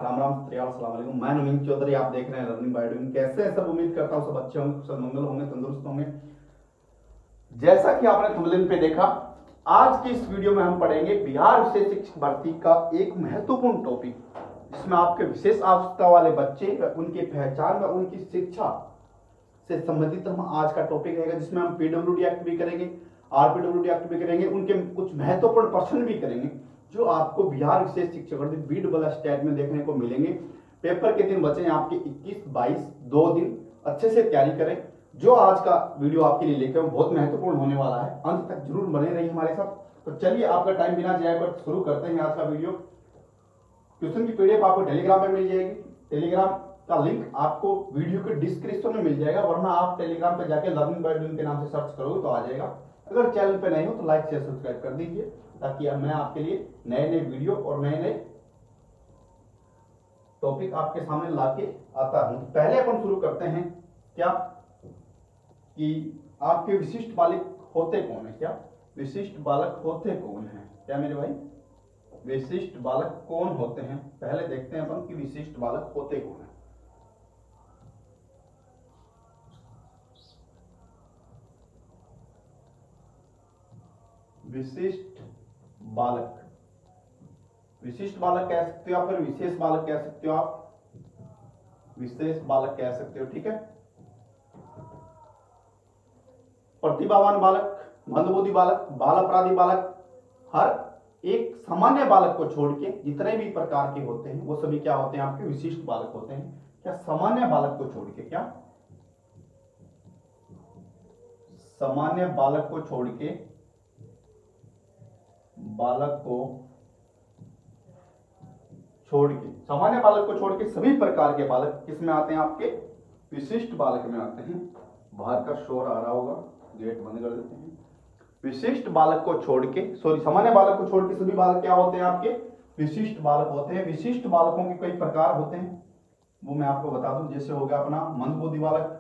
राम राम अस्सलाम वालेकुम। मैं नवीन चौधरी, आप देख रहे हैं लर्निंग बाय डूइंग। कैसे हैं सब? उम्मीद करता हूँ सब अच्छे होंगे, कुशल मंगल होंगे, तंदुरुस्त होंगे। जैसा कि आपने थंबनेल पे देखा, आज की इस वीडियो में हम पढ़ेंगे बिहार विशेष शिक्षक भर्ती का एक महत्वपूर्ण टॉपिक, जिसमें आपके विशेष आवश्यकता वाले बच्चे, उनकी पहचान व उनकी शिक्षा से संबंधित हम आज का टॉपिक रहेगा, जिसमें हम पीडब्ल्यूडी एक्ट भी करेंगे, आरपीडब्ल्यूडी एक्ट भी करेंगे, उनके कुछ महत्वपूर्ण प्रश्न भी करेंगे जो आपको बिहार विशेष शिक्षक भर्ती बीड वाला स्टेट में देखने को मिलेंगे। पेपर के दिन बचे हैं आपके 21, 22, 2 दिन। अच्छे से तैयारी करें। जो आज का वीडियो आपके लिए लेकर बहुत महत्वपूर्ण होने वाला है, अंत तक जरूर बने रहिए हमारे साथ। तो चलिए आपका टाइम बिना जाए पर शुरू करते हैं आज का वीडियो। क्वेश्चन की पीडीएफ आपको टेलीग्राम पे मिल जाएगी। टेलीग्राम का लिंक आपको वीडियो के डिस्क्रिप्शन में मिल जाएगा, वरना आप टेलीग्राम पे जाके लर्निंग बाय डूइंग के नाम से सर्च करोगे तो आ जाएगा। अगर चैनल पे नहीं हो तो लाइक शेयर सब्सक्राइब कर दीजिए, ताकि मैं आपके लिए नए नए वीडियो और नए नए टॉपिक आपके सामने लाके आता हूं। पहले अपन शुरू करते हैं क्या कि आपके विशिष्ट बालक होते कौन है। क्या विशिष्ट बालक होते कौन है? क्या मेरे भाई, विशिष्ट बालक कौन होते हैं? पहले देखते हैं अपन कि विशिष्ट बालक होते कौन है। विशिष्ट बालक, विशिष्ट बालक कह सकते हो आप, फिर विशेष बालक कह सकते हो आप, विशेष बालक कह सकते हो, ठीक है। प्रतिभावान बालक, मंदबुद्धि बालक, बाल अपराधी बालक, हर एक सामान्य बालक को छोड़ के जितने भी प्रकार के होते हैं वो सभी क्या होते हैं? आपके विशिष्ट बालक होते हैं। क्या सामान्य बालक को छोड़ के, क्या सामान्य बालक को छोड़ के, बालक को छोड़ के, सामान्य बालक को छोड़ के सभी प्रकार के बालक किसमें आते हैं? आपके विशिष्ट बालक में आते हैं। बाहर का शोर आ रहा होगा, गेट बंद कर देते हैं। विशिष्ट बालक को छोड़ के, सामान्य बालक को छोड़ के सभी बालक क्या होते हैं? आपके विशिष्ट बालक होते हैं। विशिष्ट बालकों के कई प्रकार होते हैं, वो मैं आपको बता दूं। जैसे हो गया अपना मंदबुद्धि बालक,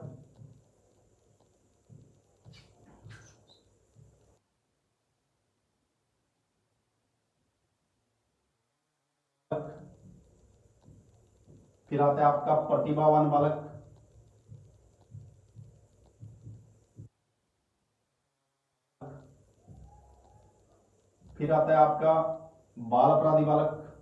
फिर आता है आपका प्रतिभावान बालक, फिर आता है आपका बाल अपराधी बालक,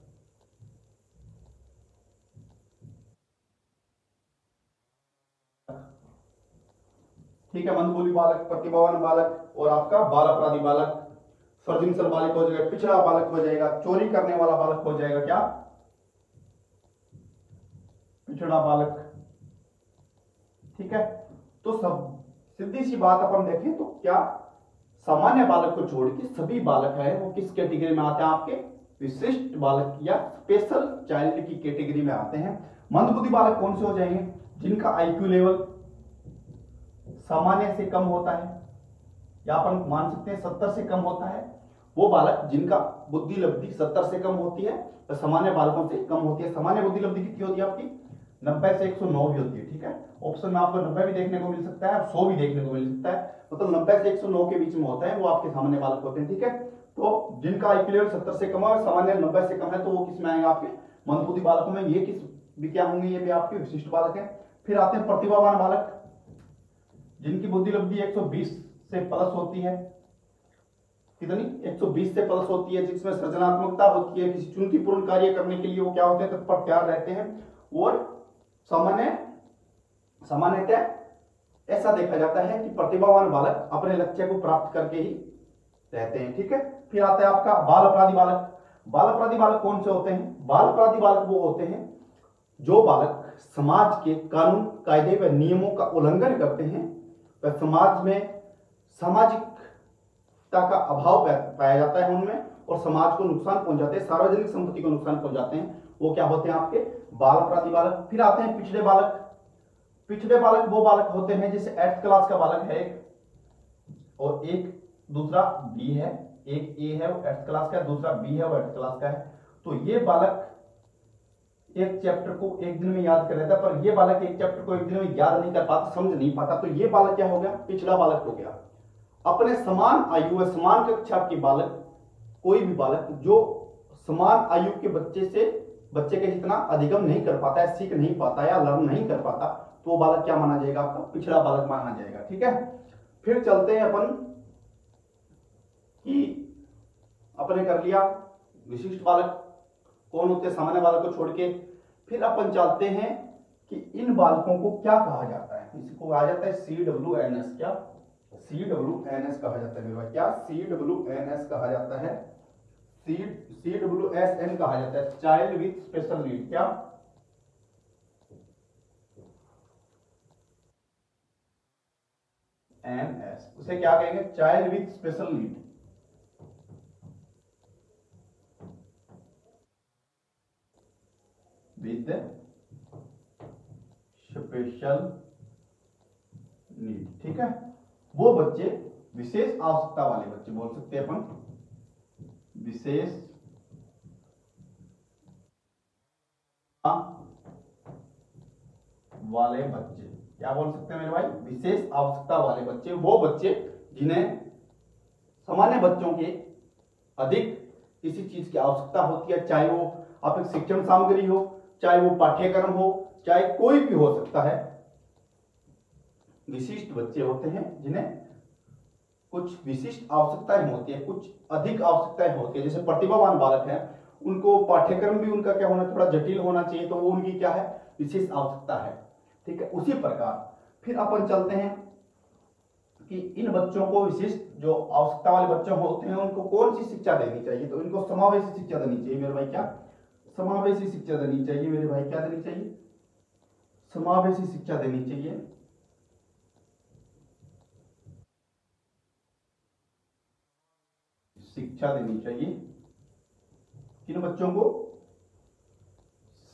ठीक है। मंदबुद्धि बालक, प्रतिभावान बालक और आपका बाल अपराधी बालक। सृजनशील बालक हो जाएगा, पिछड़ा बालक हो जाएगा, चोरी करने वाला बालक हो जाएगा, क्या पिछड़ा बालक, ठीक है। तो सब सीधी सी बात अपन देखें तो क्या सामान्य बालक को छोड़ के सभी बालक है वो किस कैटेगरी में आते हैं? आपके विशिष्ट बालक या स्पेशल चाइल्ड की कैटेगरी में आते हैं। मंदबुद्धि बालक कौन से हो जाएंगे? जिनका आईक्यू लेवल सामान्य से कम होता है, या अपन मान सकते हैं 70 से कम होता है। वो बालक जिनका बुद्धि लब्धि 70 से कम होती है तो सामान्य बालकों से कम होती है। सामान्य बुद्धि लब्धि कितनी होती है आपकी? 90 से 109 भी होती है, ठीक है। ऑप्शन में आपको 90 भी देखने को मिल सकता है, 100 भी देखने को मिल सकता है, मतलब 90 से 109 के बीच में होता है, वो आपके सामान्य बालक होते हैं, ठीक है। तो जिनका आईक्यू लेवल 70 से कम है, सामान्य 90 से कम है, तो वो किस में आएंगे? आपके मंदबुद्धि बालकों में। ये किस भी क्या होंगे? ये भी आपके विशिष्ट बालक है। फिर आते हैं प्रतिभावान बालक, जिनकी बुद्धि लब्धि 120 से प्लस होती है। कितनी? 120 से प्लस होती है, जिसमें सृजनात्मकता होती है, किसी चुनौतीपूर्ण कार्य करने के लिए वो क्या होते हैं? तत्पर तैयार रहते हैं। और सामान्यतः ऐसा देखा जाता है कि प्रतिभावान बालक अपने लक्ष्य को प्राप्त करके ही रहते हैं, ठीक है। फिर आता है आपका बाल अपराधी बालक। बाल अपराधी बालक कौन से होते हैं? बाल अपराधी बालक वो होते हैं जो बालक समाज के कानून, कायदे व नियमों का उल्लंघन करते हैं, वह समाज में सामाजिकता का अभाव पाया जाता है उनमें, और समाज को नुकसान पहुंचाते हैं, सार्वजनिक संपत्ति को नुकसान पहुंचाते हैं, वो क्या होते हैं? आपके बाल अपराधी बालक। फिर आते हैं पिछड़े बालक। पिछड़े बालक वो बालक होते हैं जैसे 8th क्लास का बालक है एक, और एक दूसरा बी है, एक ए है वो 8th क्लास का, दूसरा बी है वो 8th क्लास का है। तो ये बालक एक चैप्टर को एक दिन में याद कर लेता है, पर ये बालक एक चैप्टर को एक दिन में याद नहीं कर पाता, समझ नहीं पाता, तो ये बालक क्या हो गया? पिछड़ा बालक हो गया। अपने समान आयु व समान कक्षा के बालक, कोई भी बालक जो समान आयु के बच्चे से बच्चे के जितना अधिगम नहीं कर पाता है, सीख नहीं पाता या लर्न नहीं कर पाता, तो वो बालक क्या माना जाएगा? आपका पिछड़ा बालक माना जाएगा। ठीक है, फिर चलते हैं अपन कि अपने कर लिया विशिष्ट बालक कौन होते हैं, सामान्य बालक को छोड़ के। फिर अपन चलते हैं कि इन बालकों को क्या कहा जाता है। इसको कहा जाता है CWNS। क्या CWNS कहा जाता है मेरे भाई? क्या CWNS कहा जाता है? CWSN कहा जाता है, चाइल्ड विथ स्पेशल नीड। क्या NS, उसे क्या कहेंगे? Child with special need. With special need. ठीक है, वो बच्चे विशेष आवश्यकता वाले बच्चे बोल सकते हैं अपन, विशेष वाले बच्चे। क्या बोल सकते हैं मेरे भाई? विशेष आवश्यकता वाले बच्चे, वो बच्चे जिन्हें सामान्य बच्चों के अधिक किसी चीज की आवश्यकता होती है, चाहे वो आप एक शिक्षण सामग्री हो, चाहे वो पाठ्यक्रम हो, चाहे कोई भी हो सकता है। विशिष्ट बच्चे होते हैं जिन्हें कुछ विशिष्ट आवश्यकताएं होती है, कुछ अधिक आवश्यकताएं होती है। जैसे प्रतिभावान बालक हैं, उनको पाठ्यक्रम भी उनका क्या होना, थोड़ा जटिल होना चाहिए, तो वो उनकी क्या है? विशेष आवश्यकता है। ठीक है, उसी प्रकार फिर अपन चलते हैं कि इन बच्चों को विशिष्ट जो आवश्यकता वाले बच्चे होते हैं उनको कौन सी शिक्षा देनी चाहिए? तो इनको समावेशी शिक्षा देनी चाहिए मेरे भाई। क्या समावेशी शिक्षा देनी चाहिए मेरे भाई? क्या देनी चाहिए? समावेशी शिक्षा देनी चाहिए। शिक्षा देनी चाहिए किन बच्चों को?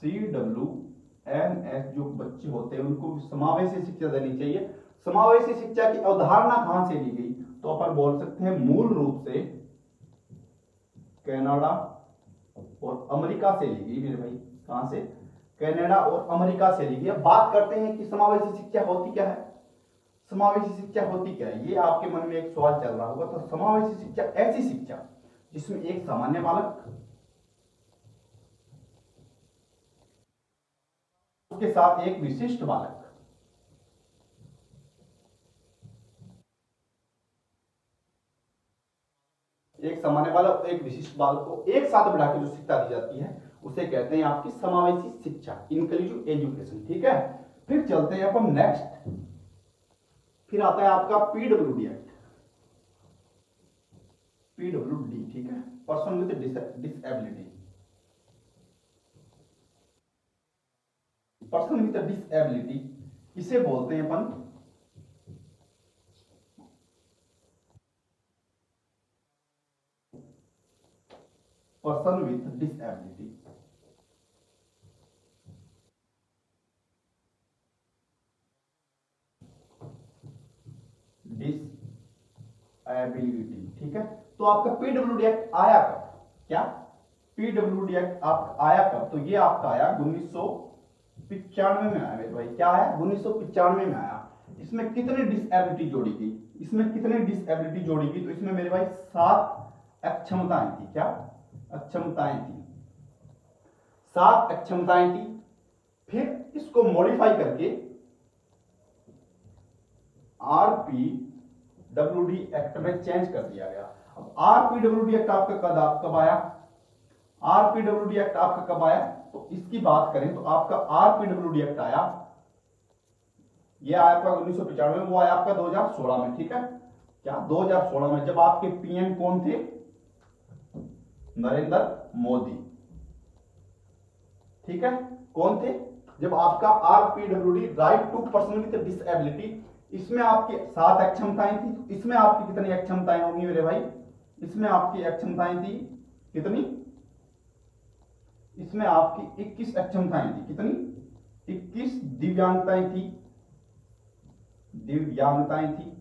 CWNS जो बच्चे होते हैं उनको समावेशी शिक्षा देनी चाहिए। समावेशी शिक्षा की अवधारणा कहां से ली गई? तो अपन बोल सकते हैं मूल रूप से कनाडा और अमेरिका से ली गई मेरे भाई। कहां से? कनाडा और अमेरिका से ली गई। अब बात करते हैं कि समावेशी शिक्षा होती क्या है। समावेशी शिक्षा होती क्या है, ये आपके मन में एक सवाल चल रहा होगा। तो समावेशी शिक्षा ऐसी शिक्षा जिसमें एक सामान्य बालक, उसके साथ एक विशिष्ट बालक, एक सामान्य बालक एक विशिष्ट बालक को एक साथ बढ़ा के जो शिक्षा दी जाती है उसे कहते हैं आपकी समावेशी शिक्षा, इंक्लूसिव एजुकेशन। ठीक है, फिर चलते हैं अपन नेक्स्ट। फिर आता है आपका PWD एक्ट, PWD। ठीक है, person with disability, person with disability इसे बोलते हैं अपन पर्सन विथ डिसेबिलिटी। डिसेबिलिटी। ठीक है, तो आपका PWD एक्ट आया कब? क्या PWD एक्ट आप आया कब? तो ये आपका आया 1995 में आया मेरे भाई। क्या आया? 1995 में आया। इसमें कितनी डिसेबिलिटी जोड़ी गई? इसमें कितनी डिसेबिलिटी जोड़ी गई? तो इसमें मेरे भाई 7 अक्षमताएं थी। क्या अक्षमताएं थी? 7 अक्षमताएं थी। फिर इसको मॉडिफाई करके RPWD एक्ट में चेंज कर दिया गया। अब RPWD एक्ट आपका कब आया? RPWD एक्ट आपका कब आया? तो इसकी बात करें तो आपका RPWD एक्ट आया, ये आया आपका 1995 में, वो आया आपका 2016 में। ठीक है, क्या 2016 में, जब आपके PM कौन थे? नरेंद्र मोदी। ठीक है, कौन थे? जब आपका RPWD right to person with disability, इसमें आपकी 7 अक्षमताएं थी। तो इसमें आपकी कितनी अक्षमताएं होंगी मेरे भाई? इसमें आपकी अक्षमताएं थी कितनी? इसमें आपकी 21 अक्षमताएं थी। कितनी? 21 दिव्यांगताएं थी। दिव्यांगताएं थी,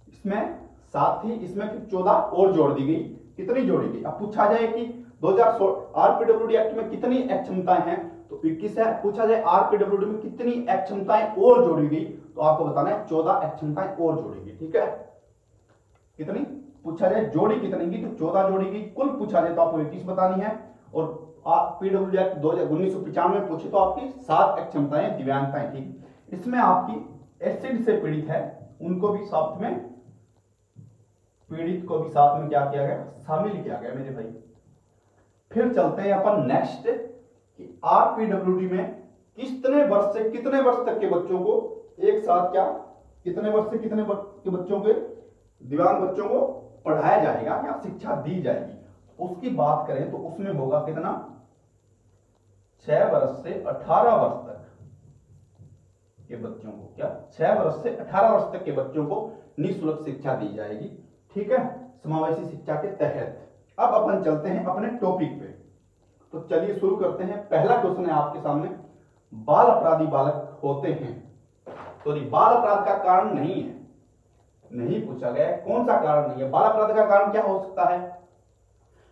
इसमें 7 थी, इसमें फिर 14 और जोड़ दी गई। कितनी जोड़ी गई? अब पूछा जाए कि 2016 RPWD एक्ट में कितनी अक्षमताएं हैं, तो 21 है। पूछा जाए RPWD में कितनी अक्षमताएं और जोड़ी गई, तो आपको बताना है 14 अक्षमताएं और जोड़ी गई। ठीक है, कितनी? पूछा जाए जोड़ी कितनी की, तो 14 जोड़ी गई। कुल पूछा जाए तो आपको 21 बतानी है, और पीडब्ल्यू एक्ट 1995 में पूछे तो आपकी 7 अक्षमताएं दिव्यांगताएं थी। इसमें आपकी एसिड से पीड़ित है उनको भी साथ में, पीड़ित को भी साथ में क्या किया गया, शामिल किया गया मेरे भाई। फिर चलते हैं अपन नेक्स्ट कि आरपीडब्ल्यूडी में कितने वर्ष से कितने वर्ष तक के बच्चों को एक साथ क्या, कितने वर्ष से कितने वर्ष के बच्चों के, दिव्यांग बच्चों को पढ़ाया जाएगा या शिक्षा दी जाएगी, उसकी बात करें तो उसमें होगा कितना, 6 वर्ष से 18 वर्ष तक के बच्चों को, क्या 6 वर्ष से 18 वर्ष तक के बच्चों को निःशुल्क शिक्षा दी जाएगी, ठीक है, समावेशी शिक्षा के तहत। अब अपन चलते हैं अपने टॉपिक पे, तो चलिए शुरू करते हैं। पहला क्वेश्चन है आपके सामने, बाल अपराधी बालक होते हैं, तो बाल अपराध का कारण नहीं है, नहीं पूछा गया है कौन सा कारण नहीं है। बाल अपराध का कारण क्या हो सकता है,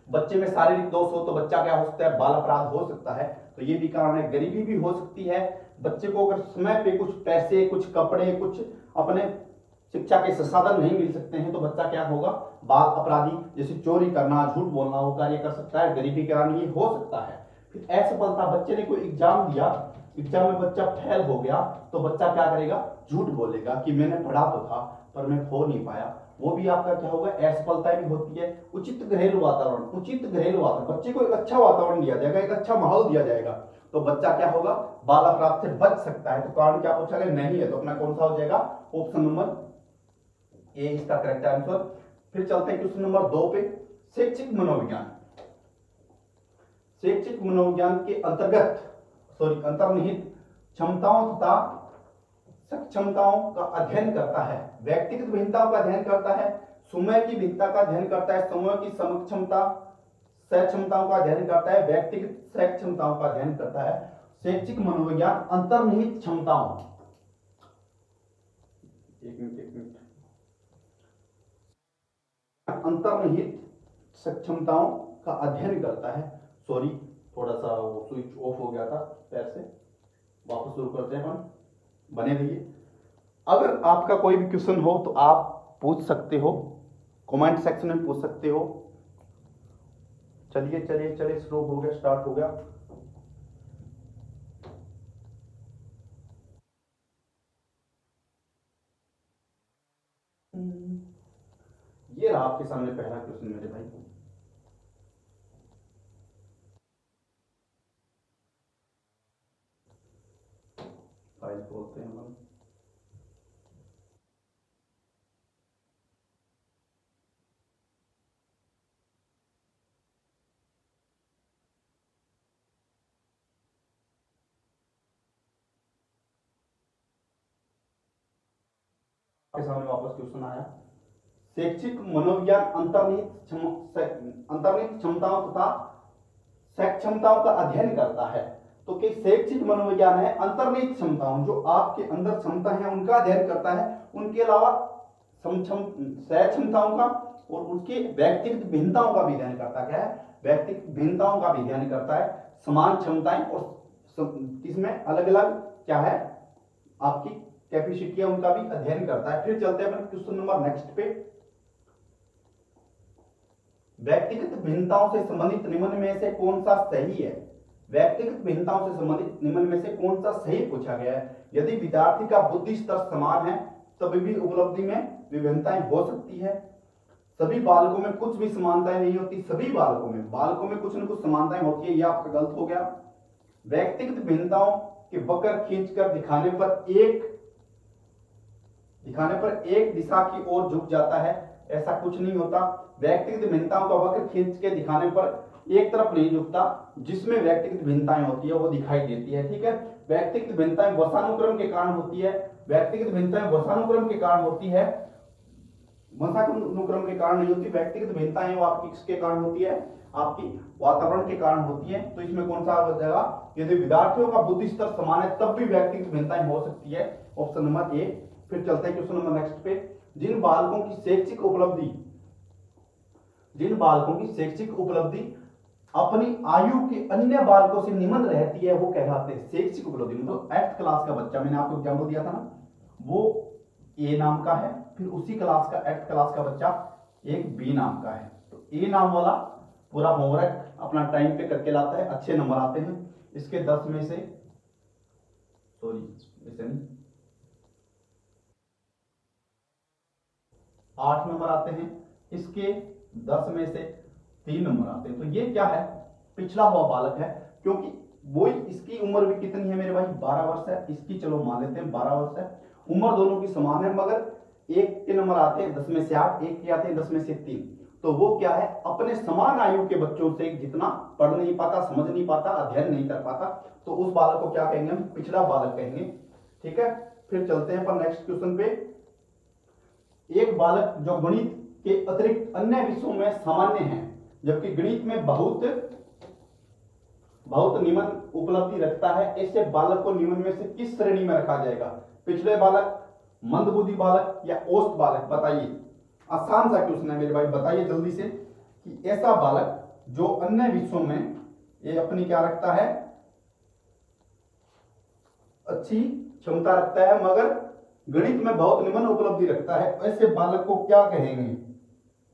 बच्चे में शारीरिक दोष हो तो बच्चा क्या हो सकता है, बाल अपराध हो सकता है, तो ये भी कारण है। गरीबी भी हो सकती है, बच्चे को अगर समय पे कुछ पैसे, कुछ कपड़े, कुछ अपने शिक्षा के संसाधन नहीं मिल सकते हैं तो बच्चा क्या होगा, बाल अपराधी, जैसे चोरी करना, झूठ बोलना, वो कार्य कर सकता है, गरीबी के कारण ये हो सकता है। फिर असफलता, बच्चे ने कोई एग्जाम दिया, एग्जाम में बच्चा फेल हो गया तो बच्चा क्या करेगा, झूठ बोलेगा कि मैंने पढ़ा तो था पर मैं हो नहीं पाया, वो भी आपका क्या होगा, असफलता भी होती है। उचित घरेलू वातावरण, उचित घरेलू वातावरण, बच्चे को एक अच्छा वातावरण दिया जाएगा, एक अच्छा माहौल दिया जाएगा तो बच्चा क्या होगा, बाल अपराध से बच सकता है। तो कारण क्या पूछा गया, नहीं है, तो अपना कौन सा हो जाएगा, ऑप्शन नंबर ए इसका करेक्ट आंसर। फिर चलते हैं क्वेश्चन नंबर 2 पे, शैक्षिक मनोविज्ञान। शैक्षिक मनोविज्ञान के अंतर्गत अंतर्निहित क्षमताओं तथा सक्षमताओं का अध्ययन करता है, व्यक्तिगत भिन्नताओं का अध्ययन करता है, समय की भिन्नता का अध्ययन करता है, समूह की समक्षमता सक्षमताओं का अध्ययन करता है, व्यक्तिगत सक्षमताओं का अध्ययन करता है। शैक्षिक मनोविज्ञान अंतर्निहित क्षमताओं, एक मिनट, अंतर्निहित सक्षमताओं का अध्ययन करता है। सॉरी, थोड़ा सा वो स्विच ऑफ हो गया था पैर से, वापस शुरू करते हैं अपन, बने रहिए। अगर आपका कोई भी क्वेश्चन हो तो आप पूछ सकते हो, कमेंट सेक्शन में पूछ सकते हो। चलिए चलिए चलिए, शुरू हो गया, स्टार्ट हो गया। ये रहा आपके सामने पहला क्वेश्चन मेरे भाई। फाइल खोलते हैं हम। आपके सामने वापस क्वेश्चन आया, शैक्षिक मनोविज्ञान अंतर्निहित क्षमताओं तथा सक्षमताओं का अध्ययन करता है। तो कि शैक्षिक मनोविज्ञान है अंतर्निहित क्षमताओं, जो आपके अंदर क्षमता है उनका अध्ययन करता है, उनके अलावा सक्षमताओं का और उसके व्यक्तिगत भिन्नताओं का भी अध्ययन करता है। क्या है, व्यक्तिगत भिन्नताओं का भी अध्ययन करता है, समान क्षमताएं और इसमें अलग अलग क्या है आपकी कैपेसिटी है उनका भी अध्ययन करता है। फिर चलते हैं अपन क्वेश्चन नंबर नेक्स्ट पे, व्यक्तिगत भिन्नताओं से संबंधित निम्न में से कौन सा सही है, व्यक्तिगत भिन्नताओं से संबंधित निम्न में से कौन सा सही पूछा गया है। यदि विद्यार्थी का बुद्धि स्तर समान है तभी भी उपलब्धि में विभिन्नताएं हो सकती है। सभी बालकों में कुछ भी समानताएं नहीं होती, सभी बालकों में कुछ न कुछ समानताएं होती है, यह आपका गलत हो गया। व्यक्तिगत भिन्नताओं के वक्र खींचकर दिखाने पर एक दिशा की ओर झुक जाता है, ऐसा कुछ नहीं होता। व्यक्तिगत भिन्नताओं का वक्र खींच के दिखाने पर एक तरफ नहीं झुकता, जिसमें व्यक्तिगत भिन्नताएं होती है वो दिखाई देती है, ठीक है। व्यक्तिगत भिन्नताएं वंशानुक्रम के कारण होती है, व्यक्तिगत भिन्नताएं वंशानुक्रम के कारण होती है, वंशानुक्रम के कारण नहीं होती। व्यक्तिगत भिन्नताएं वो आपकी किसके कारण होती है, आपकी वातावरण के कारण होती है। तो इसमें कौन सा हो जाएगा, यदि विद्यार्थियों का बुद्धि स्तर समान है तब भी व्यक्तिगत भिन्नताएं हो सकती है, ऑप्शन नंबर ए। फिर चलते हैं क्वेश्चन नंबर नेक्स्ट पे, जिन बालकों की शैक्षिक उपलब्धि अपनी आयु के अन्य बालकों से निम्न रहती है वो कहलाते हैं शैक्षिक उपलब्धि। मतलब 8th क्लास का बच्चा, मैंने आपको एग्जांपल दिया था ना, वो ए नाम का है, फिर उसी क्लास का 8th क्लास का बच्चा एक बी नाम का है। तो ए नाम वाला पूरा होमवर्क अपना टाइम पे करके लाता है, अच्छे नंबर आते हैं इसके 10 में से, सॉरी इसे नहीं, 8 नंबर आते हैं, इसके 10 में से 3 नंबर आते हैं। तो ये क्या है, पिछड़ा हुआ बालक है, क्योंकि वो इसकी उम्र भी कितनी है मेरे भाई, 12 वर्ष है, इसकी चलो मान लेते हैं 12 वर्ष है, उम्र दोनों की समान है, मगर एक के नंबर आते हैं 10 में से 8, एक के आते हैं 10 में से 3। तो वो क्या है, अपने समान आयु के बच्चों से जितना पढ़ नहीं पाता, समझ नहीं पाता, अध्ययन नहीं कर पाता, तो उस बालक को क्या कहेंगे हम, पिछड़ा बालक कहेंगे। ठीक है, फिर चलते हैं पर नेक्स्ट क्वेश्चन पे। एक बालक जो गणित के अतिरिक्त अन्य विषयों में सामान्य है, जबकि गणित में बहुत निम्न उपलब्धि रखता है, ऐसे बालक को निम्न में से किस श्रेणी में रखा जाएगा, पिछड़े बालक, मंदबुद्धि बालक या औसत बालक? बताइए, आसान सा क्वेश्चन है मेरे भाई, बताइए जल्दी से कि ऐसा बालक जो अन्य विषयों में ये अपनी क्या रखता है, अच्छी क्षमता रखता है, मगर गणित में बहुत निम्न उपलब्धि रखता है, ऐसे बालक को क्या कहेंगे,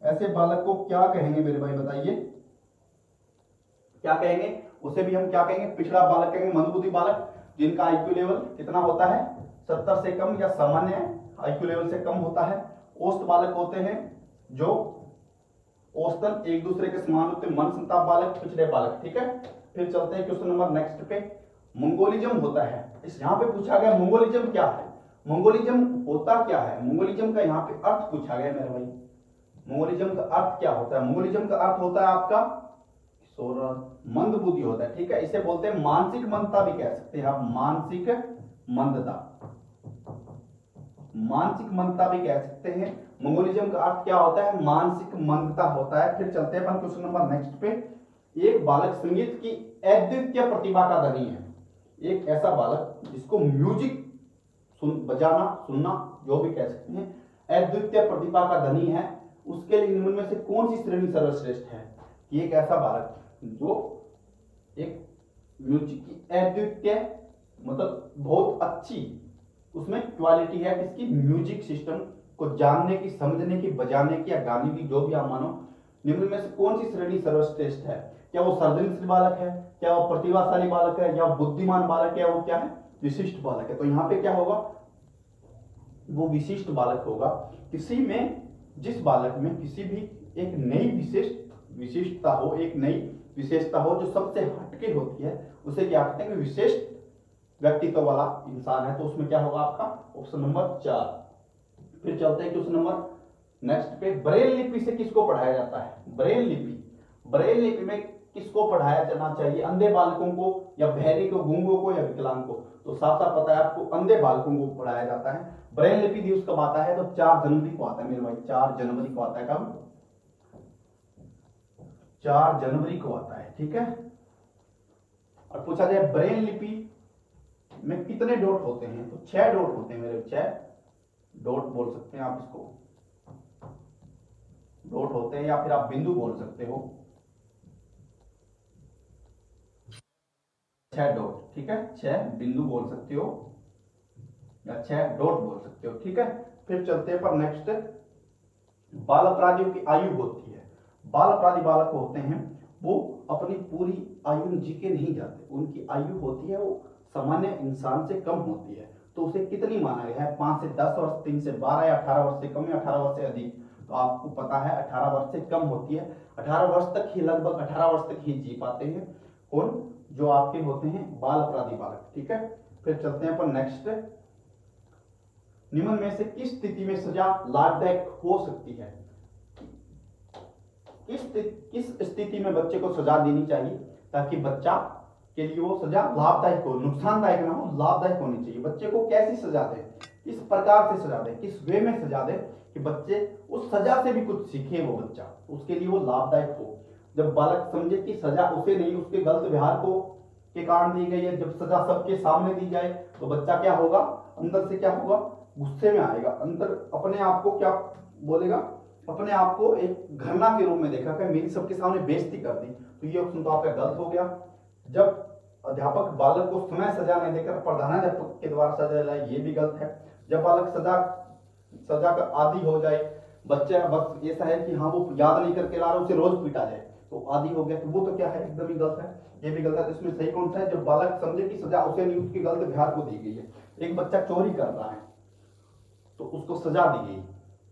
ऐसे बालक को क्या कहेंगे मेरे भाई, बताइए क्या कहेंगे? उसे भी हम क्या कहेंगे, पिछड़ा बालक कहेंगे, मंदबुद्धि बालक, जिनका आईक्यू लेवल कितना होता है, 70 से कम या सामान्य आईक्यू लेवल से कम होता है। औसत बालक होते हैं जो औसतन एक दूसरे के समान होते हैं, मन संताप बालक, पिछड़े बालक। ठीक है, फिर चलते हैं क्वेश्चन नंबर नेक्स्ट पे। मंगोलिज्म होता है, इस यहाँ पे पूछा गया मंगोलिज्म क्या है, मंगोलिज्म होता क्या है, मंगोलिज्म का यहाँ पे अर्थ पूछा गया मेरे भाई, मंगोलिज्म का अर्थ क्या होता है? मंगोलिज्म का अर्थ होता है आपका मंदबुद्धि होता है। ठीक है, इसे बोलते हैं मानसिक मंदता भी कह सकते हैं आप, मानसिक मंदता, मानसिक मंदता भी कह सकते हैं। मंगोलिज्म का अर्थ क्या होता है, मानसिक मंदता होता है। फिर चलते हैं अपन क्वेश्चन नंबर नेक्स्ट पे। एक बालक संगीत की अद्वितीय प्रतिभा का धनी है, एक ऐसा बालक जिसको म्यूजिक बजाना, सुनना, जो भी कह सकते हैं, अद्वितीय प्रतिभा का धनी है, उसके लिए निम्न में से कौन सी श्रेणी सर्वश्रेष्ठ है? कि एक ऐसा बालक जो एक म्यूजिक की अद्वितीय, मतलब बहुत अच्छी उसमें क्वालिटी है, किसकी, म्यूजिक सिस्टम को जानने की, समझने की, बजाने की या गाने की, जो भी आप मानो, निम्न में से कौन सी श्रेणी सर्वश्रेष्ठ है? क्या वो सर्जनशील बालक है, क्या वो प्रतिभाशाली बालक है, या बुद्धिमान बालक है, वो क्या है, विशिष्ट बालक है? तो यहाँ पे क्या होगा, वो विशिष्ट बालक होगा। किसी में, जिस बालक में किसी भी एक नई विशिष्टता हो, एक नई विशेषता हो जो सबसे हटके होती है, उसे क्या कहते हैं, विशिष्ट व्यक्तित्व वाला इंसान है। तो उसमें क्या होगा आपका ऑप्शन नंबर 4। फिर चलते हैं क्वेश्चन नंबर नेक्स्ट पे। ब्रेल लिपि से किसको पढ़ाया जाता है? ब्रेल लिपि, ब्रेल लिपि में किसको पढ़ाया जाना चाहिए? अंधे बालकों को या बहरी को, गूंगों को या विकलांग को? तो साफ साफ पता है आपको, अंधे बालकों को पढ़ाया जाता है। ब्रेल लिपि दिवस कब आता है? तो 4 जनवरी को आता है मेरे भाई, 4 जनवरी को आता है। कब? 4 जनवरी को आता है। ठीक है, और पूछा जाए ब्रेल लिपि में कितने डॉट होते हैं? तो 6 डॉट होते हैं मेरे, 6 डॉट बोल सकते हैं आप इसको, डॉट होते हैं, या फिर आप बिंदु बोल सकते हो, 6 डॉट। ठीक है, 6 बिंदु बोल सकते हो या 6 डॉट बोल सकते हो। ठीक है, फिर चलते हैं पर नेक्स्ट। बाल अपराधियों की आयु होती है, बाल अपराधी बालक होते हैं वो अपनी पूरी आयु जी के नहीं जाते, उनकी आयु होती है वो सामान्य इंसान से कम होती है। तो उसे कितनी माना गया है? 5 से 10 वर्ष, 3 से 12 या 18 वर्ष से कम या 18 वर्ष से अधिक? तो आपको पता है 18 वर्ष से कम होती है। 18 वर्ष तक ही, लगभग 18 वर्ष तक ही जी पाते हैं कौन? जो आपके होते हैं बाल अपराधी बालक। ठीक है, फिर चलते हैं पर नेक्स्ट। निम्न में से किस स्थिति में सजा लाभदायक हो सकती है? किस स्थिति में बच्चे को सजा देनी चाहिए ताकि बच्चा के लिए वो सजा लाभदायक हो, नुकसानदायक ना हो, लाभदायक होनी चाहिए? बच्चे को कैसी सजा दे, किस प्रकार से सजा दे, किस वे में सजा दे कि बच्चे उस सजा से भी कुछ सीखे, वो बच्चा उसके लिए वो लाभदायक हो। जब बालक समझे कि सजा उसे नहीं, उसके गलत व्यवहार को के कारण दी गई है, जब सजा सबके सामने दी जाए तो बच्चा क्या होगा, अंदर से क्या होगा, गुस्से में आएगा, अंदर अपने आप को क्या बोलेगा, अपने आप को एक घृणा के रूप में देखा कि मेरी सबके सामने बेइज्जती कर दी। तो ये ऑप्शन तो आपका गलत हो गया। जब अध्यापक बालक को समय सजा नहीं देकर प्रधानाध्यापक के द्वारा सजा दिलाए, ये भी गलत है। जब बालक सजा का आदी हो जाए, बच्चा बस ऐसा है कि हाँ वो याद नहीं करके ला रहा, उसे रोज पीटा जाए, तो आदि हो गया, तो वो तो क्या है, एकदम ही गलत है, ये भी गलत है। तो इसमें सही कौन सा है, जब बालक समझे कि सजा उसे नहीं उसकी गलत व्यवहार को दी गई है। एक बच्चा चोरी कर रहा है तो उसको सजा दी गई,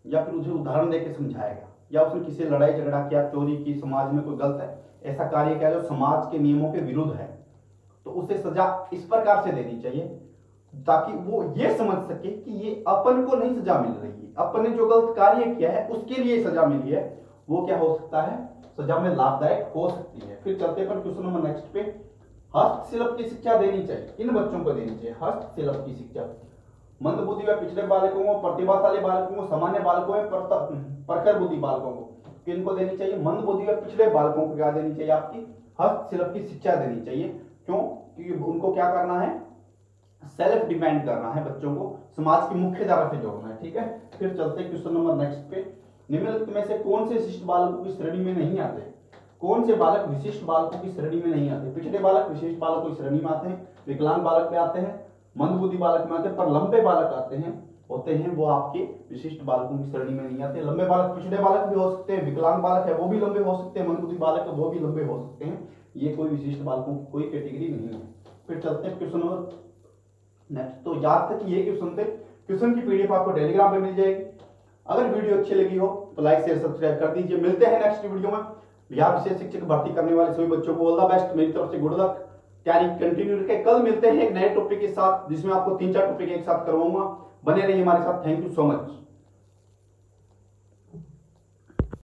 या फिर उसे उदाहरण देके समझाया गया, या उसने किसी लड़ाई झगड़ा किया, चोरी की, समाज में कोई गलत है ऐसा कार्य किया जो समाज के नियमों के विरुद्ध है, तो उसे सजा इस प्रकार से देनी चाहिए ताकि वो ये समझ सके कि ये अपन को नहीं सजा मिल रही है, अपन ने जो गलत कार्य किया है उसके लिए सजा मिली है, वो क्या हो सकता है, सजा में लाभदायक हो सकती है। फिर चलते पर क्वेश्चन नंबर नेक्स्ट पे, हस्तशिल्प की शिक्षा देनी चाहिए, इन बच्चों को देनी चाहिए हस्तशिल्प की शिक्षा। मंद बुद्धि व पिछड़े बालकों को, प्रतिभाशाली बालकों को, सामान्य बालकों में प्रखर बुद्धि बालकों को, किनको देनी चाहिए, मंद बुद्धि व पिछड़े बालकों को क्या देनी चाहिए, आपकी हस्तशिल्प की शिक्षा देनी चाहिए। क्यों, क्योंकि उनको क्या करना है, सेल्फ डिपेंड करना है, बच्चों को समाज की मुख्य धारा से जोड़ना है। ठीक है, फिर चलते क्वेश्चन नंबर नेक्स्ट पे, निम्नलिखित में से कौन से विशिष्ट बालकों की श्रेणी में नहीं आते, कौन से बालक विशिष्ट बालकों की श्रेणी में नहीं आते, पिछड़े बालक विशिष्ट बालकों की श्रेणी में आते हैं, विकलांग बालक में आते हैं, मंदबुद्धि बालक में आते हैं, पर लंबे बालक आते हैं होते हैं वो आपके विशिष्ट बालकों की श्रेणी में नहीं आते। लंबे बालक पिछड़े बालक भी हो सकते हैं, विकलांग बालक है वो भी लंबे हो सकते हैं, मंदबुद्धि बालक है वो भी लंबे हो सकते हैं, ये कोई विशिष्ट बालकों की कोई कैटेगरी नहीं है। फिर चलते हैं क्वेश्चन नंबर नेक्स्ट। तो याद तक ये क्वेश्चन थे, क्वेश्चन की पीडीएफ आपको टेलीग्राम पे मिल जाएगी। अगर वीडियो अच्छी लगी हो तो लाइक शेयर सब्सक्राइब कर दीजिए। मिलते हैं नेक्स्ट वीडियो में। बिहार विशेष शिक्षक भर्ती करने वाले सभी बच्चों को ऑल द बेस्ट, मेरी तरफ से गुड लक, तैयारी कंटिन्यू रखें। कल मिलते हैं एक नए टॉपिक के साथ जिसमें आपको 3-4 टॉपिक एक साथ करवाऊंगा। बने रहिए हमारे साथ। Thank you so much.